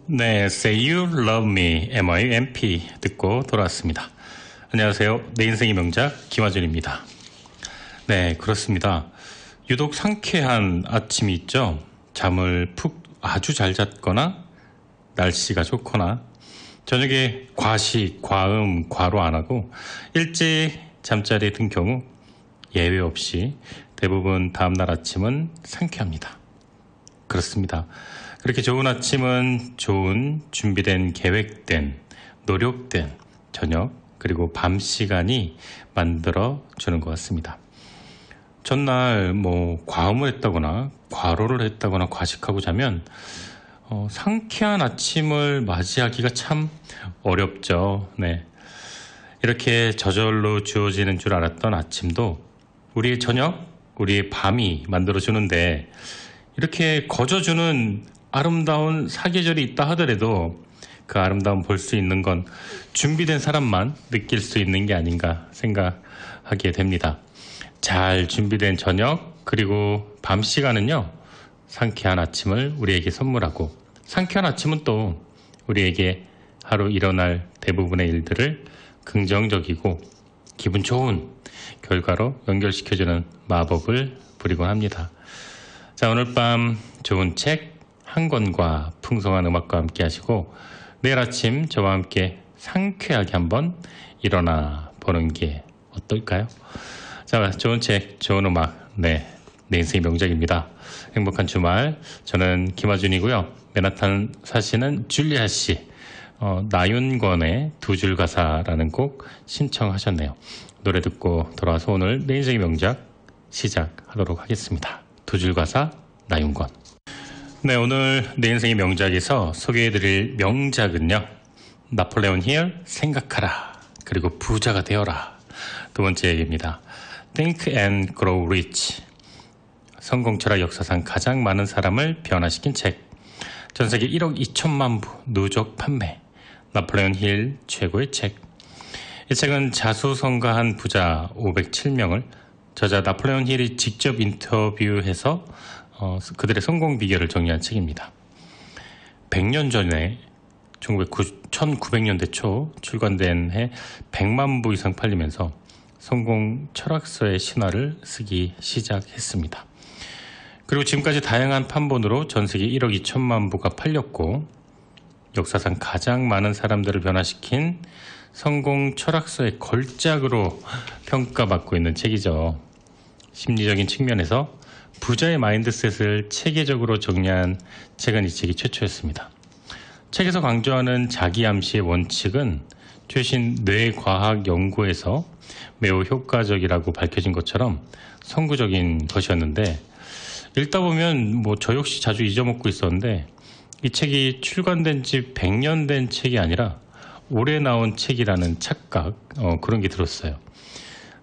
네, Say You Love Me, MIMP 듣고 돌아왔습니다. 안녕하세요. 내 인생의 명작 김하준입니다. 네, 그렇습니다. 유독 상쾌한 아침이 있죠. 잠을 푹 아주 잘 잤거나 날씨가 좋거나 저녁에 과식, 과음, 과로 안 하고 일찍 잠자리에 든 경우 예외 없이 대부분 다음날 아침은 상쾌합니다. 그렇습니다. 그렇게 좋은 아침은 좋은 준비된 계획된 노력된 저녁 그리고 밤 시간이 만들어 주는 것 같습니다. 전날 과음을 했다거나 과로를 했다거나 과식하고 자면 상쾌한 아침을 맞이하기가 참 어렵죠. 네. 이렇게 저절로 주어지는 줄 알았던 아침도 우리의 저녁, 우리의 밤이 만들어주는데 이렇게 거저주는 아름다운 사계절이 있다 하더라도 그 아름다움 볼 수 있는 건 준비된 사람만 느낄 수 있는 게 아닌가 생각하게 됩니다. 잘 준비된 저녁 그리고 밤 시간은요 상쾌한 아침을 우리에게 선물하고 상쾌한 아침은 또 우리에게 하루 일어날 대부분의 일들을 긍정적이고 기분 좋은 결과로 연결시켜주는 마법을 부리곤 합니다. 자, 오늘 밤 좋은 책 한 권과 풍성한 음악과 함께 하시고 내일 아침 저와 함께 상쾌하게 한번 일어나 보는 게 어떨까요? 자, 좋은 책, 좋은 음악, 내 인생의 명작입니다. 행복한 주말, 저는 김하준이고요. 맨하탄 사시는 줄리아 씨, 나윤권의 두 줄 가사라는 곡 신청하셨네요. 노래 듣고 돌아와서 오늘 내 인생의 명작 시작하도록 하겠습니다. 두 줄 가사, 나윤권. 네, 오늘 내 인생의 명작에서 소개해드릴 명작은요. 나폴레온 힐 생각하라 그리고 부자가 되어라 두 번째 얘기입니다. Think and Grow Rich 성공 철학 역사상 가장 많은 사람을 변화시킨 책 전세계 1억 2천만 부 누적 판매 나폴레온 힐 최고의 책 이 책은 자수성가한 부자 507명을 저자 나폴레온 힐이 직접 인터뷰해서 그들의 성공 비결을 정리한 책입니다. 100년 전에 1900년대 초 출간된 해 100만 부 이상 팔리면서 성공 철학서의 신화를 쓰기 시작했습니다. 그리고 지금까지 다양한 판본으로 전 세계 1억 2천만 부가 팔렸고 역사상 가장 많은 사람들을 변화시킨 성공 철학서의 걸작으로 평가받고 있는 책이죠. 심리적인 측면에서 부자의 마인드셋을 체계적으로 정리한 책은 이 책이 최초였습니다. 책에서 강조하는 자기암시의 원칙은 최신 뇌과학 연구에서 매우 효과적이라고 밝혀진 것처럼 선구적인 것이었는데 읽다 보면 저 역시 자주 잊어먹고 있었는데 이 책이 출간된 지 100년 된 책이 아니라 올해 나온 책이라는 착각 그런 게 들었어요.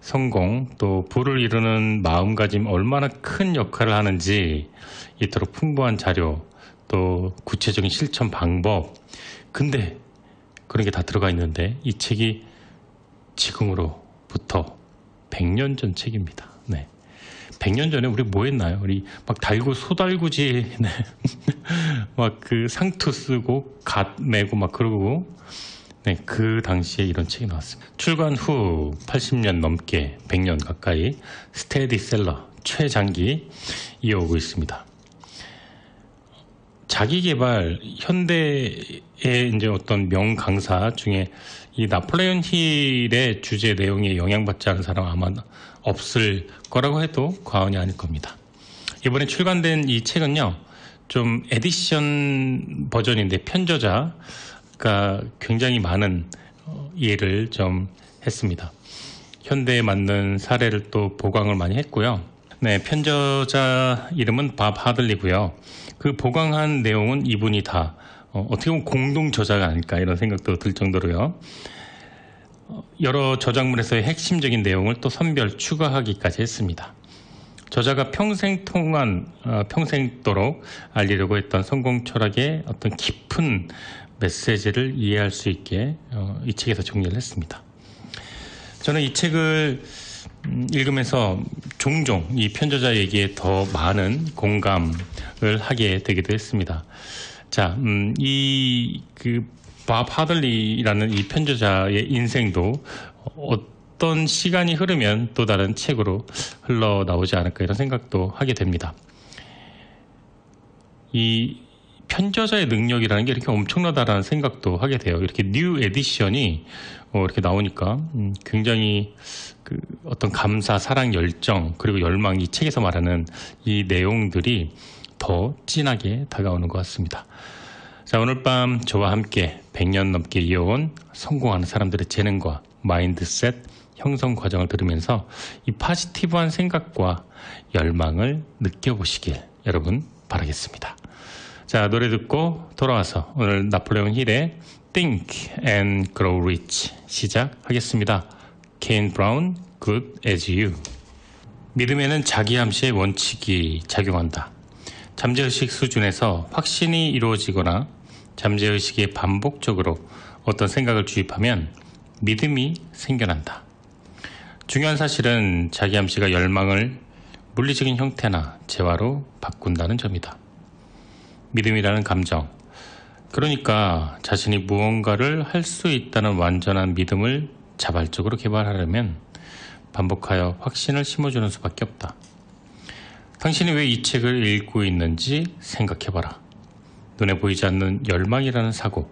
성공 또 부를 이루는 마음가짐 얼마나 큰 역할을 하는지 이토록 풍부한 자료 또 구체적인 실천 방법 근데 그런 게 다 들어가 있는데 이 책이 지금으로부터 100년 전 책입니다. 네. 100년 전에 우리 뭐 했나요? 우리 막 소달구지 네. 막 그 상투 쓰고 갓 메고 막 그러고 네, 그 당시에 이런 책이 나왔습니다. 출간 후 80년 넘게 100년 가까이 스테디셀러 최장기 이어오고 있습니다. 자기개발 현대의 이제 어떤 명강사 중에 이 나폴레온 힐의 주제 내용에 영향받지 않은 사람 아마 없을 거라고 해도 과언이 아닐 겁니다. 이번에 출간된 이 책은요, 좀 에디션 버전인데 편저자 굉장히 많은 이해를 좀 했습니다. 현대에 맞는 사례를 또 보강을 많이 했고요. 네, 편저자 이름은 밥 하들리고요. 그 보강한 내용은 이분이 다 어떻게 보면 공동 저자가 아닐까 이런 생각도 들 정도로요. 여러 저작물에서의 핵심적인 내용을 또 선별 추가하기까지 했습니다. 저자가 평생도록 알리려고 했던 성공 철학의 어떤 깊은 메시지를 이해할 수 있게 이 책에서 정리를 했습니다. 저는 이 책을 읽으면서 종종 이 편저자 얘기에 더 많은 공감을 하게 되기도 했습니다. 자, 밥 하들리라는 이 편저자의 인생도 어떤 시간이 흐르면 또 다른 책으로 흘러나오지 않을까 이런 생각도 하게 됩니다. 이 편저자의 능력이라는 게 이렇게 엄청나다라는 생각도 하게 돼요. 이렇게 뉴 에디션이 이렇게 나오니까 굉장히 어떤 감사, 사랑, 열정 그리고 열망, 이 책에서 말하는 이 내용들이 더 진하게 다가오는 것 같습니다. 자, 오늘 밤 저와 함께 100년 넘게 이어온 성공하는 사람들의 재능과 마인드셋 형성 과정을 들으면서 이 포지티브한 생각과 열망을 느껴보시길 여러분 바라겠습니다. 자, 노래 듣고 돌아와서 오늘 나폴레옹 힐의 Think and Grow Rich 시작하겠습니다. 케인 브라운, Good as You. 믿음에는 자기암시의 원칙이 작용한다. 잠재의식 수준에서 확신이 이루어지거나 잠재의식에 반복적으로 어떤 생각을 주입하면 믿음이 생겨난다. 중요한 사실은 자기암시가 열망을 물리적인 형태나 재화로 바꾼다는 점이다. 믿음이라는 감정, 그러니까 자신이 무언가를 할 수 있다는 완전한 믿음을 자발적으로 개발하려면 반복하여 확신을 심어주는 수밖에 없다. 당신이 왜 이 책을 읽고 있는지 생각해봐라. 눈에 보이지 않는 열망이라는 사고,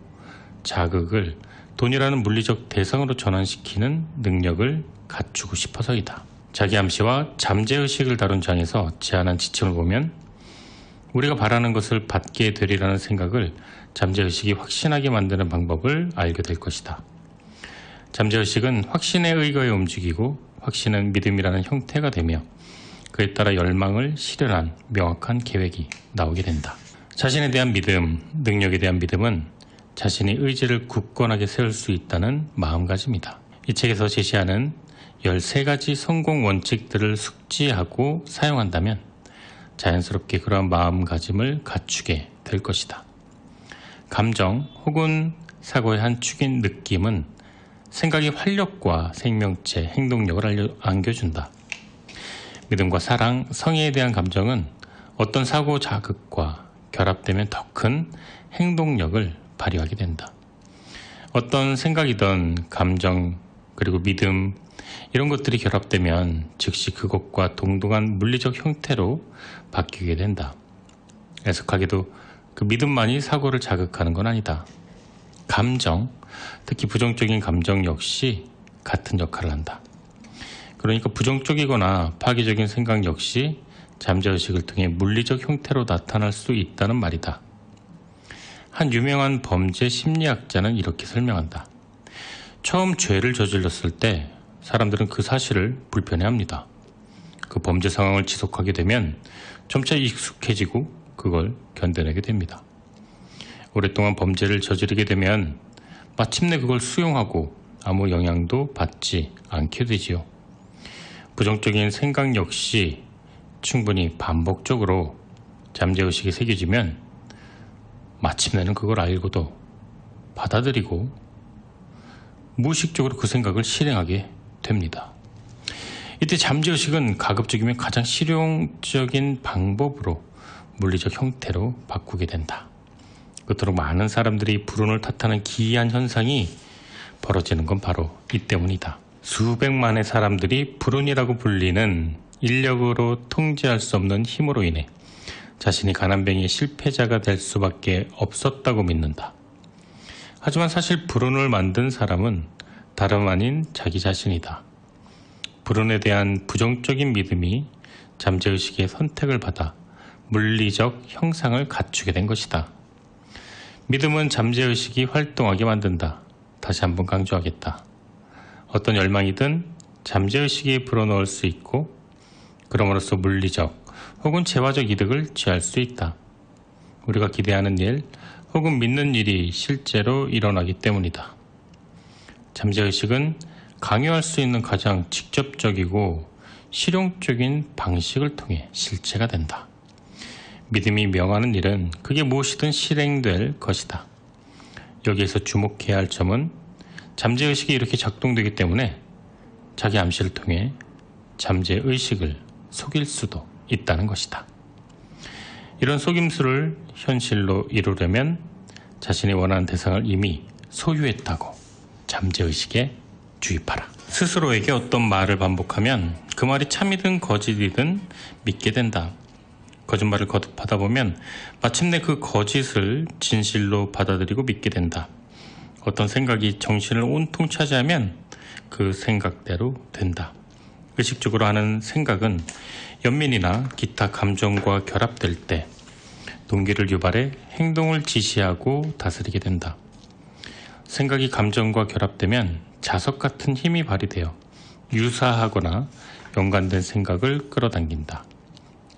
자극을 돈이라는 물리적 대상으로 전환시키는 능력을 갖추고 싶어서이다. 자기암시와 잠재의식을 다룬 장에서 제안한 지침을 보면 우리가 바라는 것을 받게 되리라는 생각을 잠재의식이 확신하게 만드는 방법을 알게 될 것이다. 잠재의식은 확신에 의거해 움직이고 확신은 믿음이라는 형태가 되며 그에 따라 열망을 실현한 명확한 계획이 나오게 된다. 자신에 대한 믿음, 능력에 대한 믿음은 자신이 의지를 굳건하게 세울 수 있다는 마음가짐이다. 이 책에서 제시하는 13가지 성공 원칙들을 숙지하고 사용한다면 자연스럽게 그러한 마음가짐을 갖추게 될 것이다. 감정 혹은 사고의 한 축인 느낌은 생각의 활력과 생명체, 행동력을 안겨준다. 믿음과 사랑, 성의에 대한 감정은 어떤 사고 자극과 결합되면 더 큰 행동력을 발휘하게 된다. 어떤 생각이든 감정 그리고 믿음 이런 것들이 결합되면 즉시 그것과 동등한 물리적 형태로 바뀌게 된다. 애석하게도 그 믿음만이 사고를 자극하는 건 아니다. 감정, 특히 부정적인 감정 역시 같은 역할을 한다. 그러니까 부정적이거나 파괴적인 생각 역시 잠재의식을 통해 물리적 형태로 나타날 수 있다는 말이다. 한 유명한 범죄 심리학자는 이렇게 설명한다. 처음 죄를 저질렀을 때 사람들은 그 사실을 불편해합니다. 그 범죄 상황을 지속하게 되면 점차 익숙해지고 그걸 견뎌내게 됩니다. 오랫동안 범죄를 저지르게 되면 마침내 그걸 수용하고 아무 영향도 받지 않게 되지요. 부정적인 생각 역시 충분히 반복적으로 잠재의식에 새겨지면 마침내는 그걸 알고도 받아들이고 무의식적으로 그 생각을 실행하게 됩니다. 이때 잠재의식은 가급적이면 가장 실용적인 방법으로 물리적 형태로 바꾸게 된다. 그토록 많은 사람들이 불운을 탓하는 기이한 현상이 벌어지는 건 바로 이 때문이다. 수백만의 사람들이 불운이라고 불리는 인력으로 통제할 수 없는 힘으로 인해 자신이 가난뱅이의 실패자가 될 수밖에 없었다고 믿는다. 하지만 사실 불운을 만든 사람은 다름 아닌 자기 자신이다. 불운에 대한 부정적인 믿음이 잠재의식의 선택을 받아 물리적 형상을 갖추게 된 것이다. 믿음은 잠재의식이 활동하게 만든다. 다시 한번 강조하겠다. 어떤 열망이든 잠재의식에 불어넣을 수 있고 그럼으로써 물리적 혹은 재화적 이득을 취할 수 있다. 우리가 기대하는 일 혹은 믿는 일이 실제로 일어나기 때문이다. 잠재의식은 강요할 수 있는 가장 직접적이고 실용적인 방식을 통해 실체가 된다. 믿음이 명하는 일은 그게 무엇이든 실행될 것이다. 여기에서 주목해야 할 점은 잠재의식이 이렇게 작동되기 때문에 자기 암시를 통해 잠재의식을 속일 수도 있다는 것이다. 이런 속임수를 현실로 이루려면 자신이 원하는 대상을 이미 소유했다고 잠재의식에 주입하라. 스스로에게 어떤 말을 반복하면 그 말이 참이든 거짓이든 믿게 된다. 거짓말을 거듭하다 보면 마침내 그 거짓을 진실로 받아들이고 믿게 된다. 어떤 생각이 정신을 온통 차지하면 그 생각대로 된다. 의식적으로 하는 생각은 연민이나 기타 감정과 결합될 때 동기를 유발해 행동을 지시하고 다스리게 된다. 생각이 감정과 결합되면 자석 같은 힘이 발휘되어 유사하거나 연관된 생각을 끌어당긴다.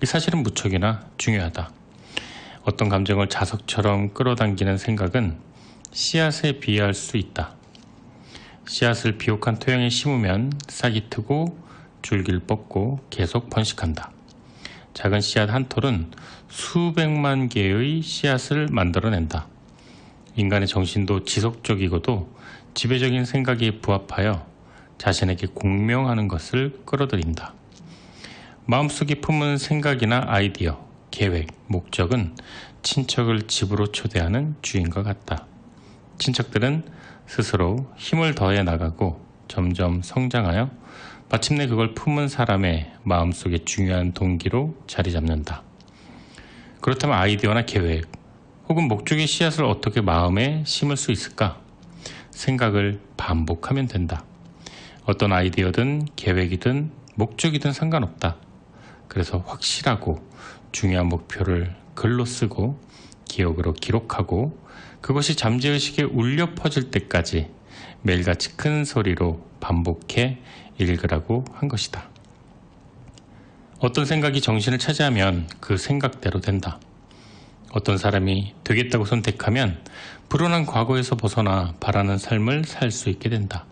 이 사실은 무척이나 중요하다. 어떤 감정을 자석처럼 끌어당기는 생각은 씨앗에 비유할 수 있다. 씨앗을 비옥한 토양에 심으면 싹이 트고 줄기를 뻗고 계속 번식한다. 작은 씨앗 한 톨은 수백만 개의 씨앗을 만들어낸다. 인간의 정신도 지속적이고도 지배적인 생각에 부합하여 자신에게 공명하는 것을 끌어들인다. 마음속에 품은 생각이나 아이디어, 계획, 목적은 친척을 집으로 초대하는 주인과 같다. 친척들은 스스로 힘을 더해 나가고 점점 성장하여 마침내 그걸 품은 사람의 마음속에 중요한 동기로 자리 잡는다. 그렇다면 아이디어나 계획 혹은 목적의 씨앗을 어떻게 마음에 심을 수 있을까? 생각을 반복하면 된다. 어떤 아이디어든 계획이든 목적이든 상관없다. 그래서 확실하고 중요한 목표를 글로 쓰고 기억으로 기록하고 그것이 잠재의식에 울려 퍼질 때까지 매일같이 큰 소리로 반복해 읽으라고 한 것이다. 어떤 생각이 정신을 차지하면 그 생각대로 된다. 어떤 사람이 되겠다고 선택하면 불운한 과거에서 벗어나 바라는 삶을 살 수 있게 된다.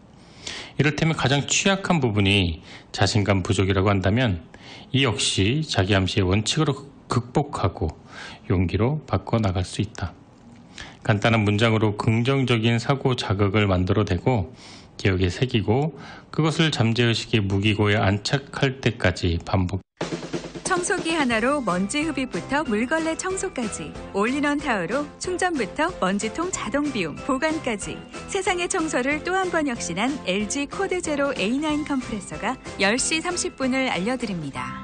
이를테면 가장 취약한 부분이 자신감 부족이라고 한다면 이 역시 자기 암시의 원칙으로 극복하고 용기로 바꿔나갈 수 있다. 간단한 문장으로 긍정적인 사고 자극을 만들어내고 기억에 새기고 그것을 잠재의식의 무기고에 안착할 때까지 반복. 청소기 하나로 먼지 흡입부터 물걸레 청소까지 올인원 타워로 충전부터 먼지통 자동 비움, 보관까지 세상의 청소를 또 한 번 혁신한 LG 코드 제로 A9 컴프레서가 10시 30분을 알려드립니다.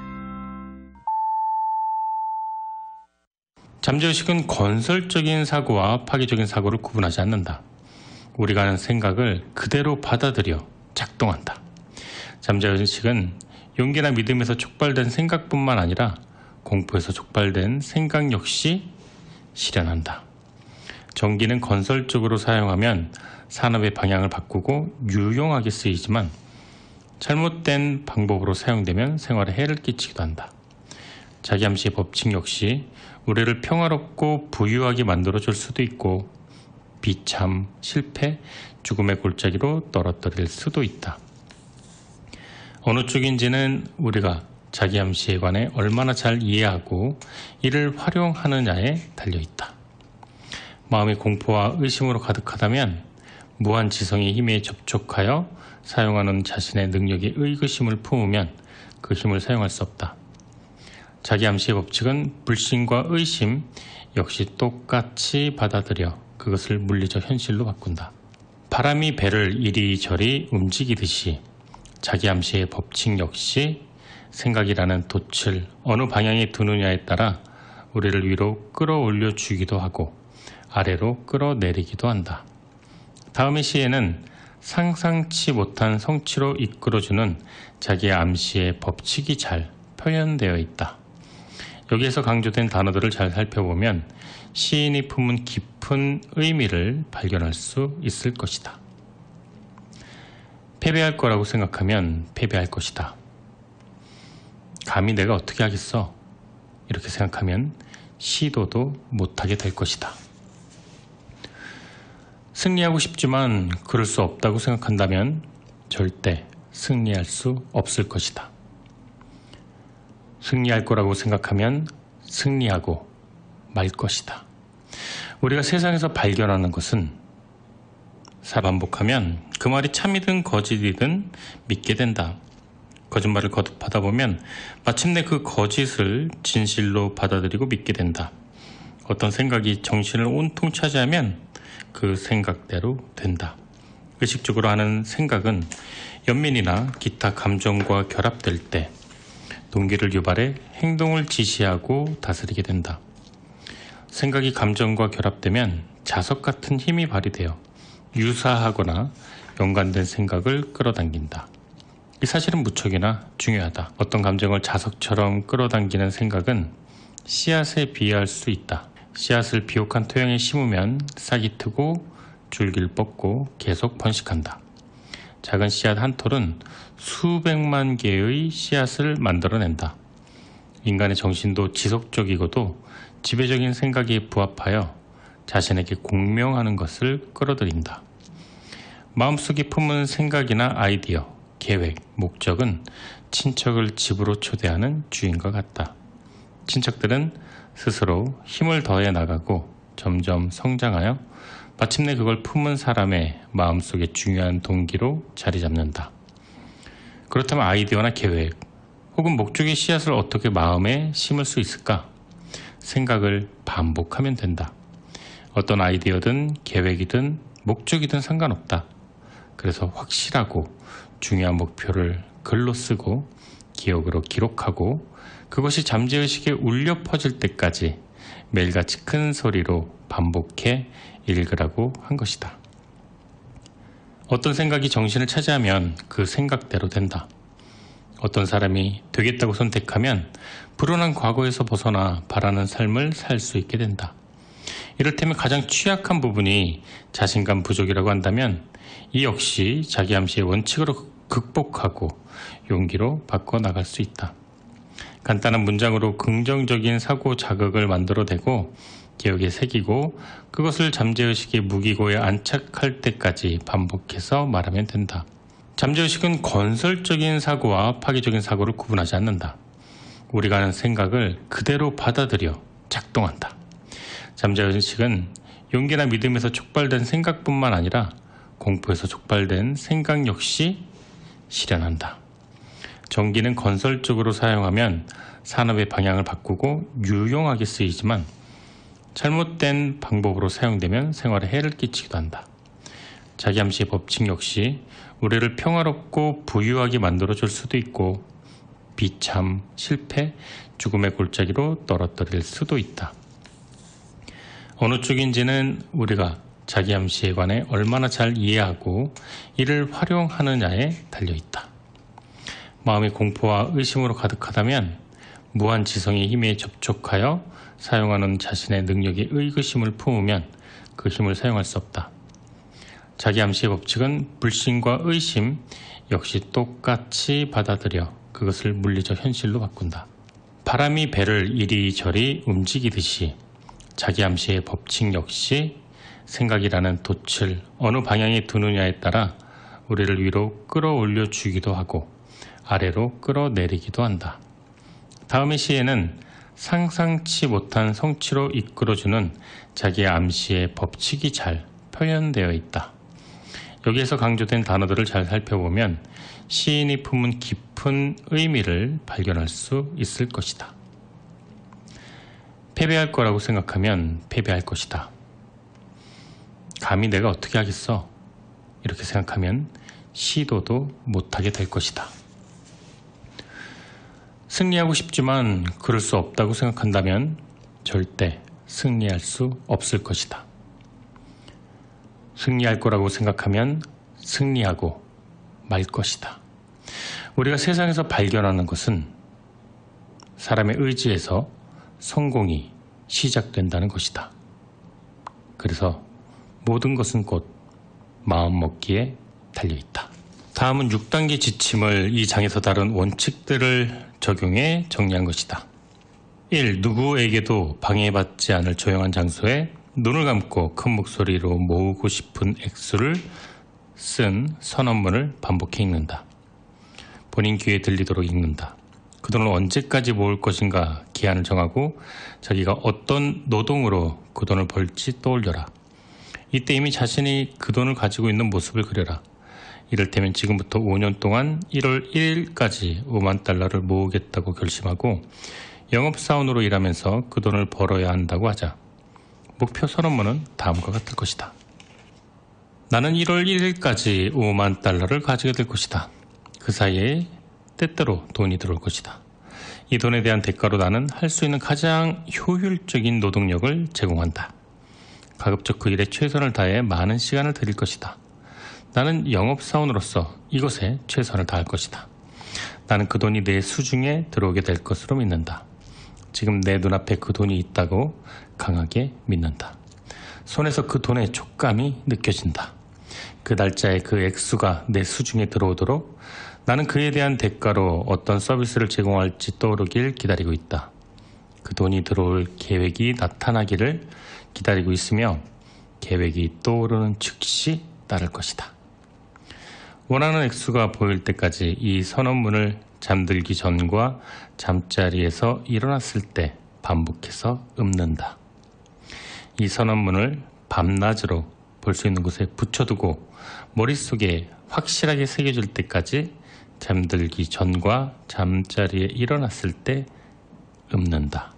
잠재의식은 건설적인 사고와 파괴적인 사고를 구분하지 않는다. 우리가 하는 생각을 그대로 받아들여 작동한다. 잠재의식은 용기나 믿음에서 촉발된 생각뿐만 아니라 공포에서 촉발된 생각 역시 실현한다. 전기는 건설적으로 사용하면 산업의 방향을 바꾸고 유용하게 쓰이지만 잘못된 방법으로 사용되면 생활에 해를 끼치기도 한다. 자기암시의 법칙 역시 우리를 평화롭고 부유하게 만들어줄 수도 있고 비참, 실패, 죽음의 골짜기로 떨어뜨릴 수도 있다. 어느 쪽인지는 우리가 자기 암시에 관해 얼마나 잘 이해하고 이를 활용하느냐에 달려있다. 마음이 공포와 의심으로 가득하다면 무한지성의 힘에 접촉하여 사용하는 자신의 능력에 의구심을 품으면 그 힘을 사용할 수 없다. 자기 암시의 법칙은 불신과 의심 역시 똑같이 받아들여 그것을 물리적 현실로 바꾼다. 바람이 배를 이리저리 움직이듯이 자기 암시의 법칙 역시 생각이라는 돛을 어느 방향에 두느냐에 따라 우리를 위로 끌어올려 주기도 하고 아래로 끌어내리기도 한다. 다음의 시에는 상상치 못한 성취로 이끌어주는 자기의 암시의 법칙이 잘 표현되어 있다. 여기에서 강조된 단어들을 잘 살펴보면 시인이 품은 깊은 의미를 발견할 수 있을 것이다. 패배할 거라고 생각하면 패배할 것이다. 감히 내가 어떻게 하겠어? 이렇게 생각하면 시도도 못하게 될 것이다. 승리하고 싶지만 그럴 수 없다고 생각한다면 절대 승리할 수 없을 것이다. 승리할 거라고 생각하면 승리하고 말 것이다. 우리가 세상에서 발견하는 것은 반복하면 그 말이 참이든 거짓이든 믿게 된다. 거짓말을 거듭하다 보면 마침내 그 거짓을 진실로 받아들이고 믿게 된다. 어떤 생각이 정신을 온통 차지하면 그 생각대로 된다. 의식적으로 하는 생각은 연민이나 기타 감정과 결합될 때 동기를 유발해 행동을 지시하고 다스리게 된다. 생각이 감정과 결합되면 자석 같은 힘이 발휘되어 유사하거나 연관된 생각을 끌어당긴다. 이 사실은 무척이나 중요하다. 어떤 감정을 자석처럼 끌어당기는 생각은 씨앗에 비유할 수 있다. 씨앗을 비옥한 토양에 심으면 싹이 트고 줄기를 뻗고 계속 번식한다. 작은 씨앗 한 톨은 수백만 개의 씨앗을 만들어낸다. 인간의 정신도 지속적이고도 지배적인 생각에 부합하여 자신에게 공명하는 것을 끌어들인다. 마음속에 품은 생각이나 아이디어, 계획, 목적은 친척을 집으로 초대하는 주인과 같다. 친척들은 스스로 힘을 더해 나가고 점점 성장하여 마침내 그걸 품은 사람의 마음속에 중요한 동기로 자리 잡는다. 그렇다면 아이디어나 계획 혹은 목적의 씨앗을 어떻게 마음에 심을 수 있을까? 생각을 반복하면 된다. 어떤 아이디어든 계획이든 목적이든 상관없다. 그래서 확실하고 중요한 목표를 글로 쓰고 기억으로 기록하고 그것이 잠재의식에 울려 퍼질 때까지 매일같이 큰 소리로 반복해 읽으라고 한 것이다. 어떤 생각이 정신을 차지하면 그 생각대로 된다. 어떤 사람이 되겠다고 선택하면 불운한 과거에서 벗어나 바라는 삶을 살 수 있게 된다. 이를테면 가장 취약한 부분이 자신감 부족이라고 한다면 이 역시 자기 암시의 원칙으로 극복하고 용기로 바꿔나갈 수 있다. 간단한 문장으로 긍정적인 사고 자극을 만들어내고 기억에 새기고 그것을 잠재의식의 무기고에 안착할 때까지 반복해서 말하면 된다. 잠재의식은 건설적인 사고와 파괴적인 사고를 구분하지 않는다. 우리가 하는 생각을 그대로 받아들여 작동한다. 잠재의식은 용기나 믿음에서 촉발된 생각뿐만 아니라 공포에서 촉발된 생각 역시 실현한다. 전기는 건설적으로 사용하면 산업의 방향을 바꾸고 유용하게 쓰이지만 잘못된 방법으로 사용되면 생활에 해를 끼치기도 한다. 자기 암시의 법칙 역시 우리를 평화롭고 부유하게 만들어줄 수도 있고 비참, 실패, 죽음의 골짜기로 떨어뜨릴 수도 있다. 어느 쪽인지는 우리가 자기 암시에 관해 얼마나 잘 이해하고 이를 활용하느냐에 달려있다. 마음이 공포와 의심으로 가득하다면 무한 지성의 힘에 접촉하여 사용하는 자신의 능력에 의구심을 품으면 그 힘을 사용할 수 없다. 자기 암시의 법칙은 불신과 의심 역시 똑같이 받아들여 그것을 물리적 현실로 바꾼다. 바람이 배를 이리저리 움직이듯이 자기 암시의 법칙 역시 생각이라는 돛을 어느 방향에 두느냐에 따라 우리를 위로 끌어올려 주기도 하고 아래로 끌어내리기도 한다. 다음의 시에는 상상치 못한 성취로 이끌어주는 자기의 암시의 법칙이 잘 표현되어 있다. 여기에서 강조된 단어들을 잘 살펴보면 시인이 품은 깊은 의미를 발견할 수 있을 것이다. 패배할 거라고 생각하면 패배할 것이다. 감히 내가 어떻게 하겠어? 이렇게 생각하면 시도도 못하게 될 것이다. 승리하고 싶지만 그럴 수 없다고 생각한다면 절대 승리할 수 없을 것이다. 승리할 거라고 생각하면 승리하고 말 것이다. 우리가 세상에서 발견하는 것은 사람의 의지에서 성공이 시작된다는 것이다. 그래서 모든 것은 곧 마음먹기에 달려있다. 다음은 6단계 지침을 이 장에서 다룬 원칙들을 적용해 정리한 것이다. 1. 누구에게도 방해받지 않을 조용한 장소에 눈을 감고 큰 목소리로 모으고 싶은 액수를 쓴 선언문을 반복해 읽는다. 본인 귀에 들리도록 읽는다. 그 돈을 언제까지 모을 것인가 기한을 정하고 자기가 어떤 노동으로 그 돈을 벌지 떠올려라. 이때 이미 자신이 그 돈을 가지고 있는 모습을 그려라. 이를테면 지금부터 5년 동안 1월 1일까지 5만 달러를 모으겠다고 결심하고 영업사원으로 일하면서 그 돈을 벌어야 한다고 하자. 목표 선언문은 다음과 같을 것이다. 나는 1월 1일까지 5만 달러를 가지게 될 것이다. 그 사이에 때때로 돈이 들어올 것이다. 이 돈에 대한 대가로 나는 할 수 있는 가장 효율적인 노동력을 제공한다. 가급적 그 일에 최선을 다해 많은 시간을 들일 것이다. 나는 영업사원으로서 이것에 최선을 다할 것이다. 나는 그 돈이 내 수중에 들어오게 될 것으로 믿는다. 지금 내 눈앞에 그 돈이 있다고 강하게 믿는다. 손에서 그 돈의 촉감이 느껴진다. 그 날짜에 그 액수가 내 수중에 들어오도록 나는 그에 대한 대가로 어떤 서비스를 제공할지 떠오르길 기다리고 있다. 그 돈이 들어올 계획이 나타나기를 기다리고 있으며 계획이 떠오르는 즉시 따를 것이다. 원하는 액수가 보일 때까지 이 선언문을 잠들기 전과 잠자리에서 일어났을 때 반복해서 읊는다. 이 선언문을 밤낮으로 볼 수 있는 곳에 붙여두고 머릿속에 확실하게 새겨질 때까지 잠들기 전과 잠자리에 일어났을 때 읊는다.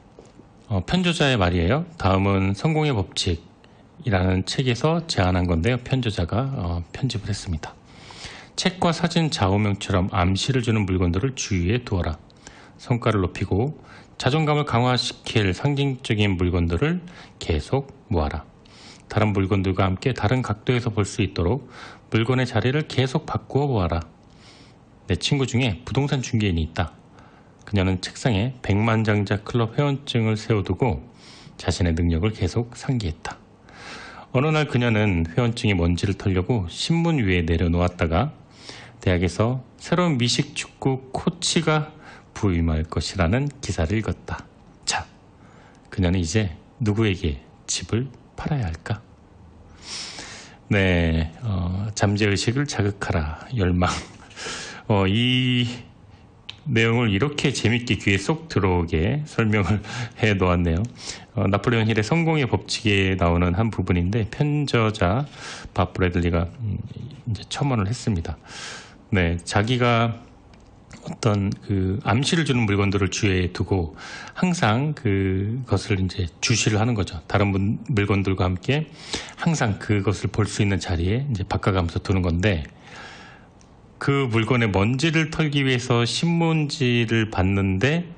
편저자의 말이에요. 다음은 성공의 법칙이라는 책에서 제안한 건데요. 편저자가 편집을 했습니다. 책과 사진 좌우명처럼 암시를 주는 물건들을 주위에 두어라. 성과를 높이고 자존감을 강화시킬 상징적인 물건들을 계속 모아라. 다른 물건들과 함께 다른 각도에서 볼 수 있도록 물건의 자리를 계속 바꾸어 보아라. 내 친구 중에 부동산 중개인이 있다. 그녀는 책상에 백만장자 클럽 회원증을 세워두고 자신의 능력을 계속 상기했다. 어느 날 그녀는 회원증의 먼지를 털려고 신문 위에 내려놓았다가 대학에서 새로운 미식축구 코치가 부임할 것이라는 기사를 읽었다. 자, 그녀는 이제 누구에게 집을 팔아야 할까? 네, 잠재의식을 자극하라, 열망. 이 내용을 이렇게 재밌게 귀에 쏙 들어오게 설명을 해 놓았네요. 나폴레옹 힐의 성공의 법칙에 나오는 한 부분인데 편저자 밥 브래들리가 이제 첨언을 했습니다. 네, 자기가 어떤 그 암시를 주는 물건들을 주위에 두고 항상 그것을 이제 주시를 하는 거죠. 다른 물건들과 함께 항상 그것을 볼 수 있는 자리에 이제 바꿔가면서 두는 건데 그 물건의 먼지를 털기 위해서 신문지를 봤는데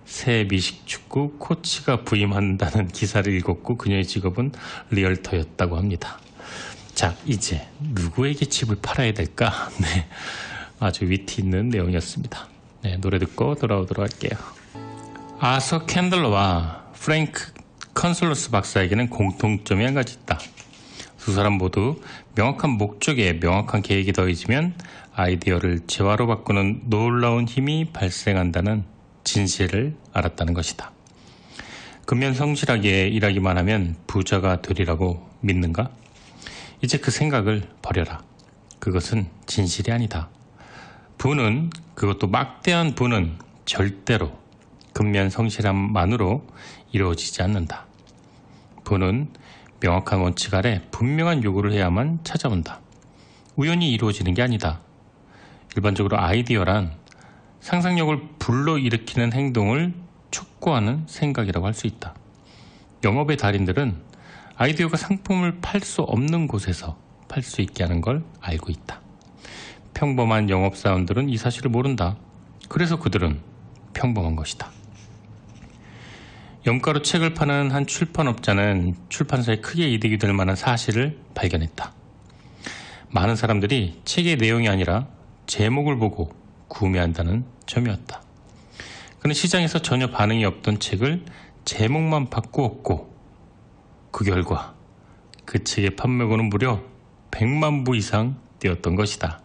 새 미식축구 코치가 부임한다는 기사를 읽었고 그녀의 직업은 리얼터였다고 합니다. 자, 이제 누구에게 집을 팔아야 될까? 네, 아주 위트 있는 내용이었습니다. 네, 노래 듣고 돌아오도록 할게요. 아서 캔들러와 프랭크 컨솔러스 박사에게는 공통점이 한 가지 있다. 두 사람 모두 명확한 목적에 명확한 계획이 더해지면 아이디어를 재화로 바꾸는 놀라운 힘이 발생한다는 진실을 알았다는 것이다. 근면성실하게 일하기만 하면 부자가 되리라고 믿는가? 이제 그 생각을 버려라. 그것은 진실이 아니다. 부는, 그것도 막대한 부는 절대로 근면성실함만으로 이루어지지 않는다. 부는 명확한 원칙 아래 분명한 요구를 해야만 찾아온다. 우연히 이루어지는 게 아니다. 일반적으로 아이디어란 상상력을 불러일으키는 행동을 촉구하는 생각이라고 할 수 있다. 영업의 달인들은 아이디어가 상품을 팔 수 없는 곳에서 팔 수 있게 하는 걸 알고 있다. 평범한 영업사원들은 이 사실을 모른다. 그래서 그들은 평범한 것이다. 염가로 책을 파는 한 출판업자는 출판사에 크게 이득이 될 만한 사실을 발견했다. 많은 사람들이 책의 내용이 아니라 제목을 보고 구매한다는 점이었다. 그는 시장에서 전혀 반응이 없던 책을 제목만 바꾸었고 그 결과 그 책의 판매고는 무려 100만 부 이상 되었던 것이다.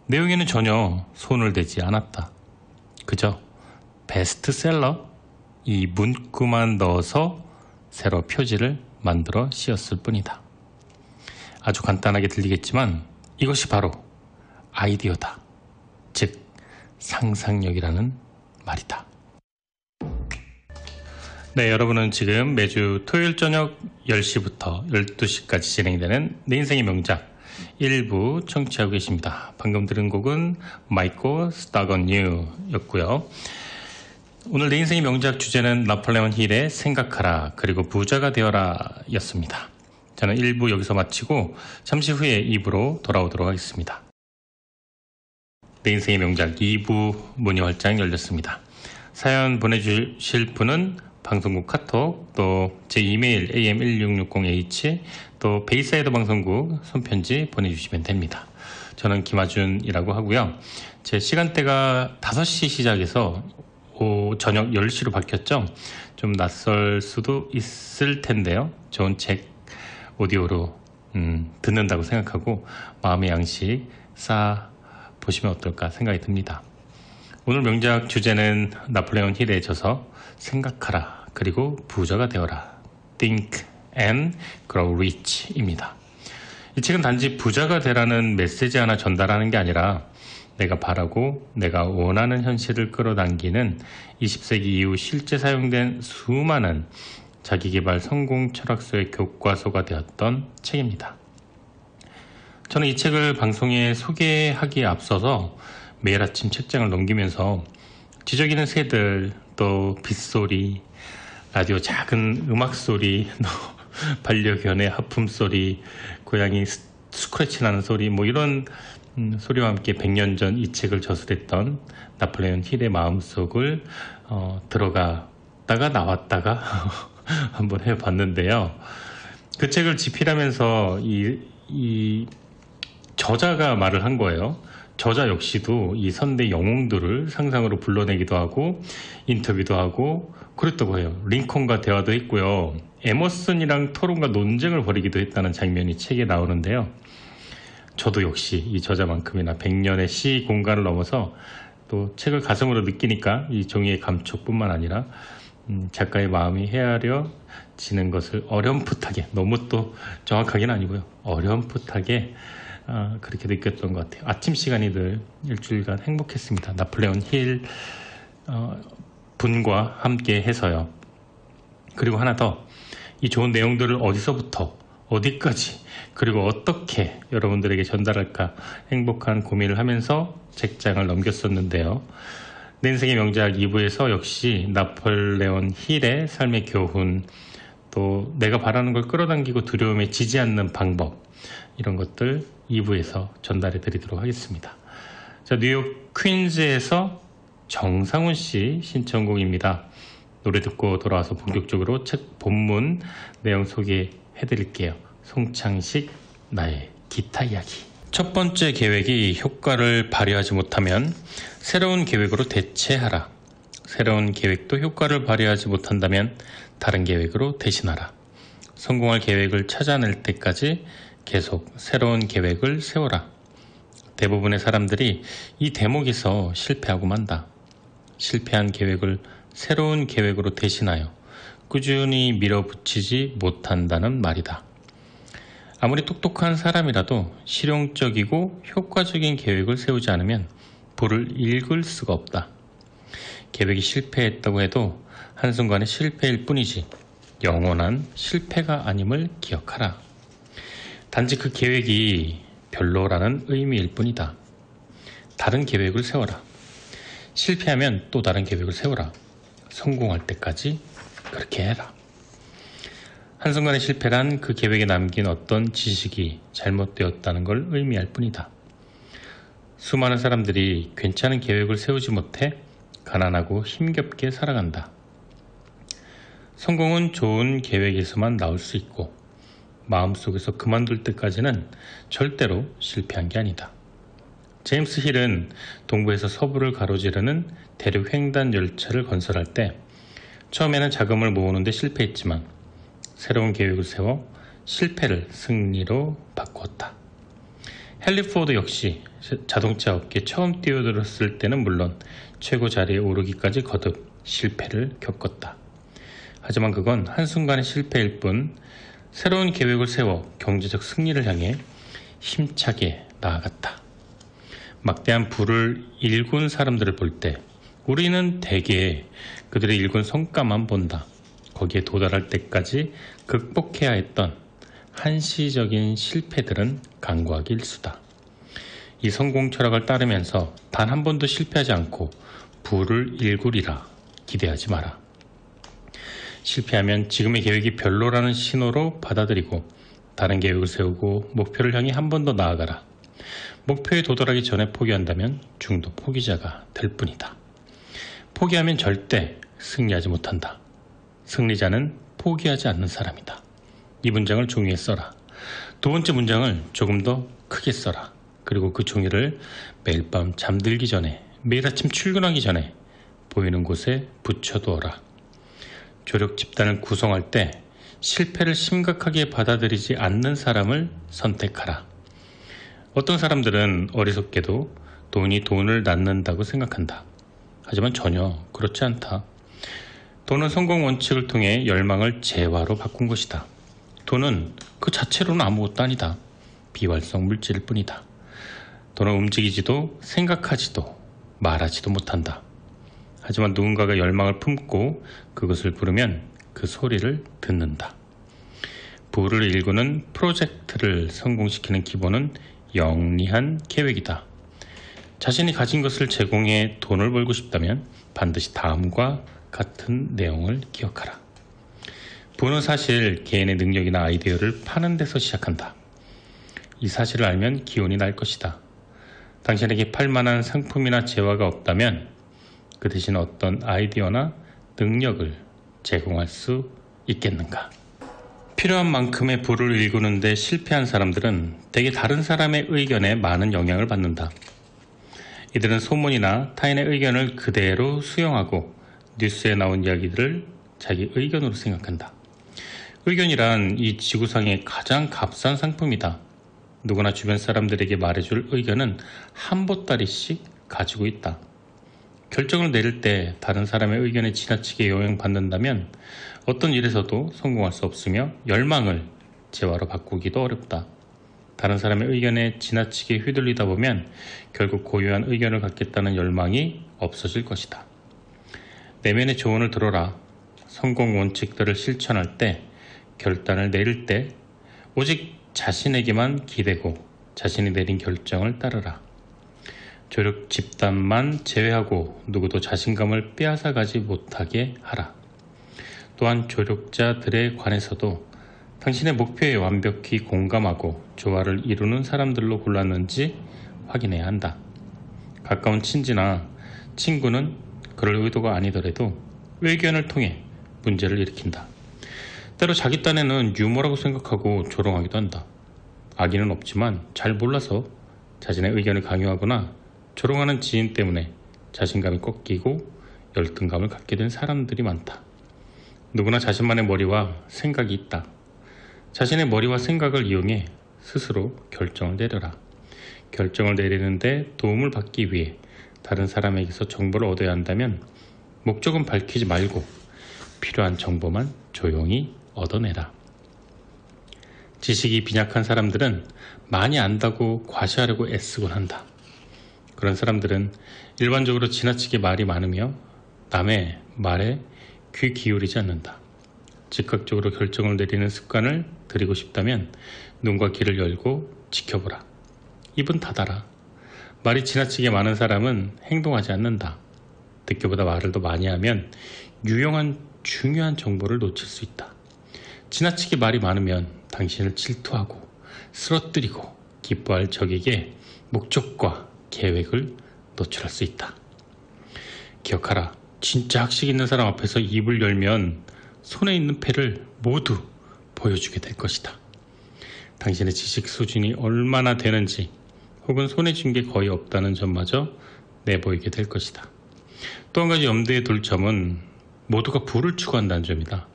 내용에는 전혀 손을 대지 않았다. 그저 베스트셀러 이 문구만 넣어서 새로 표지를 만들어 씌웠을 뿐이다. 아주 간단하게 들리겠지만 이것이 바로 아이디어다. 즉 상상력이라는 말이다. 네, 여러분은 지금 매주 토요일 저녁 10시부터 12시까지 진행되는 내 인생의 명작 1부 청취하고 계십니다. 방금 들은 곡은 Michael Stuck on You 였고요. 오늘 내 인생의 명작 주제는 나폴레옹 힐의 생각하라 그리고 부자가 되어라 였습니다. 저는 1부 여기서 마치고 잠시 후에 2부로 돌아오도록 하겠습니다. 내 인생의 명작 2부 문이 활짝 열렸습니다. 사연 보내주실 분은 방송국 카톡, 또 제 이메일 am1660h, 또 베이사이더 방송국 손편지 보내주시면 됩니다. 저는 김아준이라고 하고요. 제 시간대가 5시 시작해서 저녁 10시로 바뀌었죠. 좀 낯설 수도 있을 텐데요. 좋은 책 오디오로 듣는다고 생각하고 마음의 양식 쌓아 보시면 어떨까 생각이 듭니다. 오늘 명작 주제는 나폴레옹 힐의 저서 생각하라 그리고 부자가 되어라 Think and Grow Rich 입니다. 이 책은 단지 부자가 되라는 메시지 하나 전달하는 게 아니라 내가 바라고 내가 원하는 현실을 끌어당기는 20세기 이후 실제 사용된 수많은 자기계발 성공 철학서의 교과서가 되었던 책입니다. 저는 이 책을 방송에 소개하기에 앞서서 매일 아침 책장을 넘기면서 지저귀는 새들, 또 빗소리, 라디오 작은 음악소리, 반려견의 하품소리, 고양이 스크래치 나는 소리, 이런 소리와 함께 100년 전 이 책을 저술했던 나폴레옹 힐의 마음속을 들어갔다가 나왔다가 한번 해봤는데요. 그 책을 집필하면서 이 저자가 말을 한 거예요. 저자 역시도 이 선대 영웅들을 상상으로 불러내기도 하고 인터뷰도 하고 그랬다고 해요. 링컨과 대화도 했고요. 에머슨이랑 토론과 논쟁을 벌이기도 했다는 장면이 책에 나오는데요. 저도 역시 이 저자만큼이나 100년의 시 공간을 넘어서 또 책을 가슴으로 느끼니까 이 종이의 감촉뿐만 아니라 작가의 마음이 헤아려지는 것을 어렴풋하게, 너무 또 정확하게는 아니고요. 어렴풋하게 그렇게 느꼈던 것 같아요. 아침 시간이들 일주일간 행복했습니다. 나폴레옹 힐 분과 함께 해서요. 그리고 하나 더, 이 좋은 내용들을 어디서부터 어디까지 그리고 어떻게 여러분들에게 전달할까 행복한 고민을 하면서 책장을 넘겼었는데요. 내 인생의 명작 2부에서 역시 나폴레옹 힐의 삶의 교훈, 또 내가 바라는 걸 끌어당기고 두려움에 지지 않는 방법, 이런 것들 2부에서 전달해 드리도록 하겠습니다. 자, 뉴욕 퀸즈에서 정상훈 씨 신청곡입니다. 노래 듣고 돌아와서 본격적으로 책 본문 내용 소개해 드릴게요. 송창식, 나의 기타 이야기. 첫 번째 계획이 효과를 발휘하지 못하면 새로운 계획으로 대체하라. 새로운 계획도 효과를 발휘하지 못한다면 다른 계획으로 대신하라. 성공할 계획을 찾아낼 때까지 계속 새로운 계획을 세워라. 대부분의 사람들이 이 대목에서 실패하고 만다. 실패한 계획을 새로운 계획으로 대신하여 꾸준히 밀어붙이지 못한다는 말이다. 아무리 똑똑한 사람이라도 실용적이고 효과적인 계획을 세우지 않으면 불을 읽을 수가 없다. 계획이 실패했다고 해도 한순간의 실패일 뿐이지 영원한 실패가 아님을 기억하라. 단지 그 계획이 별로라는 의미일 뿐이다. 다른 계획을 세워라. 실패하면 또 다른 계획을 세워라. 성공할 때까지 그렇게 해라. 한순간의 실패란 그 계획에 남긴 어떤 지식이 잘못되었다는 걸 의미할 뿐이다. 수많은 사람들이 괜찮은 계획을 세우지 못해 가난하고 힘겹게 살아간다. 성공은 좋은 계획에서만 나올 수 있고 마음속에서 그만둘 때까지는 절대로 실패한 게 아니다. 제임스 힐은 동부에서 서부를 가로지르는 대륙 횡단 열차를 건설할 때 처음에는 자금을 모으는데 실패했지만 새로운 계획을 세워 실패를 승리로 바꾸었다. 헨리 포드 역시 자동차 업계에 처음 뛰어들었을 때는 물론 최고 자리에 오르기까지 거듭 실패를 겪었다. 하지만 그건 한순간의 실패일 뿐 새로운 계획을 세워 경제적 승리를 향해 힘차게 나아갔다. 막대한 부를 일군 사람들을 볼 때 우리는 대개 그들의 일군 성과만 본다. 거기에 도달할 때까지 극복해야 했던 한시적인 실패들은 강구하기 일수다. 이 성공 철학을 따르면서 단 한 번도 실패하지 않고 부를 일구리라 기대하지 마라. 실패하면 지금의 계획이 별로라는 신호로 받아들이고 다른 계획을 세우고 목표를 향해 한 번 더 나아가라. 목표에 도달하기 전에 포기한다면 중도 포기자가 될 뿐이다. 포기하면 절대 승리하지 못한다. 승리자는 포기하지 않는 사람이다. 이 문장을 종이에 써라. 두 번째 문장을 조금 더 크게 써라. 그리고 그 종이를 매일 밤 잠들기 전에, 매일 아침 출근하기 전에 보이는 곳에 붙여두어라. 조력 집단을 구성할 때 실패를 심각하게 받아들이지 않는 사람을 선택하라. 어떤 사람들은 어리석게도 돈이 돈을 낳는다고 생각한다. 하지만 전혀 그렇지 않다. 돈은 성공 원칙을 통해 열망을 재화로 바꾼 것이다. 돈은 그 자체로는 아무것도 아니다. 비활성 물질일 뿐이다. 돈은 움직이지도 생각하지도 말하지도 못한다. 하지만 누군가가 열망을 품고 그것을 부르면 그 소리를 듣는다. 부를 일구는 프로젝트를 성공시키는 기본은 영리한 계획이다. 자신이 가진 것을 제공해 돈을 벌고 싶다면 반드시 다음과 같은 내용을 기억하라. 부는 사실 개인의 능력이나 아이디어를 파는 데서 시작한다. 이 사실을 알면 기운이 날 것이다. 당신에게 팔 만한 상품이나 재화가 없다면 그 대신 어떤 아이디어나 능력을 제공할 수 있겠는가? 필요한 만큼의 부를 일구는데 실패한 사람들은 대개 다른 사람의 의견에 많은 영향을 받는다. 이들은 소문이나 타인의 의견을 그대로 수용하고 뉴스에 나온 이야기들을 자기 의견으로 생각한다. 의견이란 이 지구상의 가장 값싼 상품이다. 누구나 주변 사람들에게 말해줄 의견은 한 보따리씩 가지고 있다. 결정을 내릴 때 다른 사람의 의견에 지나치게 영향받는다면 어떤 일에서도 성공할 수 없으며 열망을 재화로 바꾸기도 어렵다. 다른 사람의 의견에 지나치게 휘둘리다 보면 결국 고유한 의견을 갖겠다는 열망이 없어질 것이다. 내면의 조언을 들어라. 성공 원칙들을 실천할 때, 결단을 내릴 때 오직 자신에게만 기대고 자신이 내린 결정을 따르라. 조력 집단만 제외하고 누구도 자신감을 빼앗아가지 못하게 하라. 또한 조력자들에 관해서도 당신의 목표에 완벽히 공감하고 조화를 이루는 사람들로 골랐는지 확인해야 한다. 가까운 친지나 친구는 그럴 의도가 아니더라도 의견을 통해 문제를 일으킨다. 때로 자기 딴에는 유머라고 생각하고 조롱하기도 한다. 악의는 없지만 잘 몰라서 자신의 의견을 강요하거나 조롱하는 지인 때문에 자신감이 꺾이고 열등감을 갖게 된 사람들이 많다. 누구나 자신만의 머리와 생각이 있다. 자신의 머리와 생각을 이용해 스스로 결정을 내려라. 결정을 내리는데 도움을 받기 위해 다른 사람에게서 정보를 얻어야 한다면 목적은 밝히지 말고 필요한 정보만 조용히 얻어내라. 지식이 빈약한 사람들은 많이 안다고 과시하려고 애쓰곤 한다. 그런 사람들은 일반적으로 지나치게 말이 많으며 남의 말에 귀 기울이지 않는다. 즉각적으로 결정을 내리는 습관을 들이고 싶다면 눈과 귀를 열고 지켜보라. 입은 닫아라. 말이 지나치게 많은 사람은 행동하지 않는다. 듣기보다 말을 더 많이 하면 유용한 중요한 정보를 놓칠 수 있다. 지나치게 말이 많으면 당신을 질투하고 쓰러뜨리고 기뻐할 적에게 목적과 계획을 노출할 수 있다. 기억하라. 진짜 학식 있는 사람 앞에서 입을 열면 손에 있는 패를 모두 보여주게 될 것이다. 당신의 지식 수준이 얼마나 되는지 혹은 손에 쥔 게 거의 없다는 점마저 내보이게 될 것이다. 또 한 가지 염두에 둘 점은 모두가 부를 추구한다는 점이다.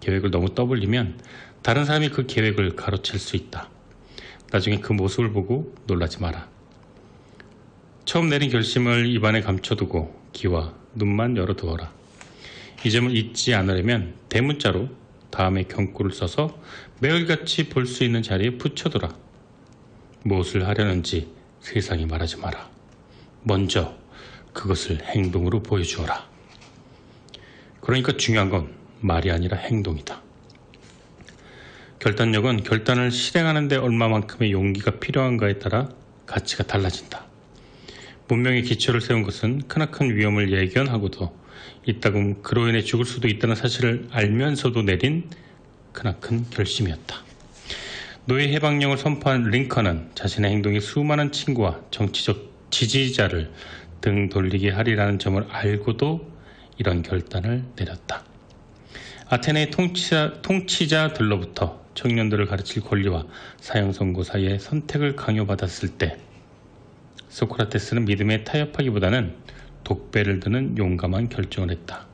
계획을 너무 떠벌리면 다른 사람이 그 계획을 가로챌 수 있다. 나중에 그 모습을 보고 놀라지 마라. 처음 내린 결심을 입안에 감춰두고 귀와 눈만 열어두어라. 이 점을 잊지 않으려면 대문자로 다음에 경고를 써서 매일같이 볼 수 있는 자리에 붙여두라. 무엇을 하려는지 세상에 말하지 마라. 먼저 그것을 행동으로 보여주어라. 그러니까 중요한 건 말이 아니라 행동이다. 결단력은 결단을 실행하는 데 얼마만큼의 용기가 필요한가에 따라 가치가 달라진다. 문명의 기초를 세운 것은 크나큰 위험을 예견하고도 이따금 그로 인해 죽을 수도 있다는 사실을 알면서도 내린 크나큰 결심이었다. 노예 해방령을 선포한 링컨은 자신의 행동이 수많은 친구와 정치적 지지자를 등 돌리게 하리라는 점을 알고도 이런 결단을 내렸다. 아테네의 통치자들로부터 청년들을 가르칠 권리와 사형 선고 사이에 선택을 강요받았을 때 소크라테스는 믿음에 타협하기보다는 독배를 드는 용감한 결정을 했다.